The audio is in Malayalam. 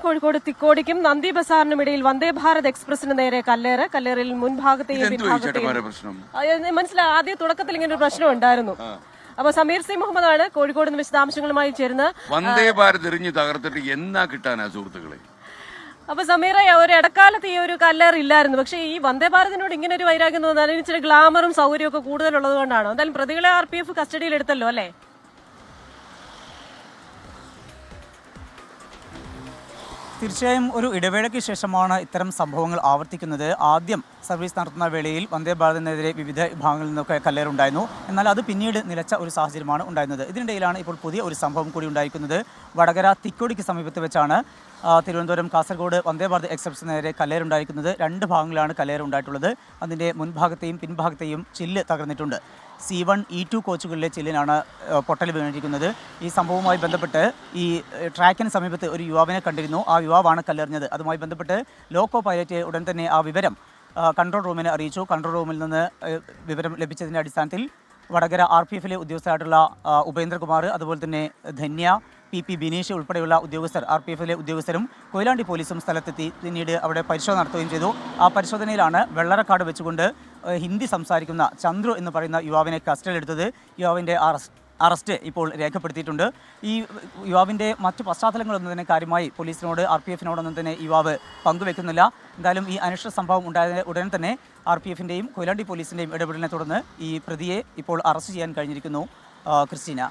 കോഴിക്കോട് തിക്കോടിക്കും നന്ദി ബസാറിനുമിടയിൽ വന്ദേ ഭാരത് എക്സ്പ്രസിന് നേരെ കല്ലേറിൽ മുൻഭാഗത്തെയും പിൻഭാഗത്തെയും മനസ്സിലായി. ആദ്യ തുടക്കത്തിൽ ഇങ്ങനെ ഒരു പ്രശ്നം ഉണ്ടായിരുന്നു. അപ്പൊ സമീർ സി മുഹമ്മദാണ് കോഴിക്കോട് നിന്ന് വിശദാംശങ്ങളുമായി ചേരുന്നത്. വന്ദേ ഭാരത് എറിഞ്ഞ് തകർത്തിട്ട് എന്നാ കിട്ടാനാ സുഹൃത്തുക്കളെ? അപ്പൊ സമീറ, ഒരു ഇടക്കാലത്ത് ഈ ഒരു കല്ലേറ് ഇല്ലായിരുന്നു. പക്ഷേ ഈ വന്ദേ ഭാരതിനോട് ഇങ്ങനെ ഒരു വൈരാഗ്യം തോന്നുന്നത് അതിന് ഇച്ചിരി ഗ്ലാമറും സൗകര്യവും ഒക്കെ കൂടുതലുള്ളത് കൊണ്ടാണോ? എന്തായാലും പ്രതികളെ RPF കസ്റ്റഡിയിൽ എടുത്തല്ലോ അല്ലേ? തീർച്ചയായും ഒരു ഇടവേളയ്ക്ക് ശേഷമാണ് ഇത്തരം സംഭവങ്ങൾ ആവർത്തിക്കുന്നത്. ആദ്യം സർവീസ് നടത്തുന്ന വേളയിൽ വന്ദേ ഭാരതിനെതിരെ വിവിധ വിഭാഗങ്ങളിൽ നിന്നൊക്കെ കല്ലേറുണ്ടായിരുന്നു. എന്നാൽ അത് പിന്നീട് നിലച്ച ഒരു സാഹചര്യമാണ് ഉണ്ടായിരുന്നത്. ഇതിനിടയിലാണ് ഇപ്പോൾ പുതിയ ഒരു സംഭവം കൂടി ഉണ്ടായിരിക്കുന്നത്. വടകര തിക്കോടിക്ക് സമീപത്ത് വെച്ചാണ് തിരുവനന്തപുരം കാസർഗോഡ് വന്ദേ ഭാരത് എക്സ്പ്രസിന് നേരെ കല്ലേറുണ്ടായിരിക്കുന്നത്. രണ്ട് ഭാഗങ്ങളിലാണ് കല്ലേറുണ്ടായിട്ടുള്ളത്. അതിൻ്റെ മുൻഭാഗത്തെയും പിൻഭാഗത്തെയും ചില്ല് തകർന്നിട്ടുണ്ട്. C1, E2 കോച്ചുകളിലെ ചില്ലിനാണ് പൊട്ടൽ വീണിരിക്കുന്നത്. ഈ സംഭവവുമായി ബന്ധപ്പെട്ട് ഈ ട്രാക്കിന് സമീപത്ത് ഒരു യുവാവിനെ കണ്ടിരുന്നു. ആ യുവാവാണ് കല്ലെറിഞ്ഞത്. അതുമായി ബന്ധപ്പെട്ട് ലോക്കോ പൈലറ്റ് ഉടൻ തന്നെ ആ വിവരം കൺട്രോൾ റൂമിനെ അറിയിച്ചു. കൺട്രോൾ റൂമിൽ നിന്ന് വിവരം ലഭിച്ചതിൻ്റെ അടിസ്ഥാനത്തിൽ വടകര RPFലെ ഉദ്യോഗസ്ഥരായിട്ടുള്ള ഉപേന്ദ്രകുമാർ, അതുപോലെ തന്നെ ധന്യ, PP ബിനീഷ് ഉൾപ്പെടെയുള്ള ഉദ്യോഗസ്ഥർ, RPFലെ ഉദ്യോഗസ്ഥരും കൊയിലാണ്ടി പോലീസും സ്ഥലത്തെത്തി പിന്നീട് അവിടെ പരിശോധന നടത്തുകയും ചെയ്തു. ആ പരിശോധനയിലാണ് വെള്ളറക്കാട് വെച്ചുകൊണ്ട് ഹിന്ദി സംസാരിക്കുന്ന ചന്ദ്രു എന്ന് പറയുന്ന യുവാവിനെ കസ്റ്റഡിയിലെടുത്തത്. യുവാവിൻ്റെ അറസ്റ്റ് ഇപ്പോൾ രേഖപ്പെടുത്തിയിട്ടുണ്ട്. ഈ യുവാവിൻ്റെ മറ്റു പശ്ചാത്തലങ്ങളൊന്നും തന്നെ കാര്യമായി പോലീസിനോട് RPFനോടൊന്നും തന്നെ യുവാവ് പങ്കുവെക്കുന്നില്ല. എന്തായാലും ഈ അനിഷ്ട സംഭവം ഉണ്ടായതിന് ഉടൻ തന്നെ RPFൻ്റെയും കൊയിലാണ്ടി പോലീസിൻ്റെയും ഇടപെടലിനെ തുടർന്ന് ഈ പ്രതിയെ ഇപ്പോൾ അറസ്റ്റ് ചെയ്യാൻ കഴിഞ്ഞിരിക്കുന്നു. ക്രിസ്റ്റീന.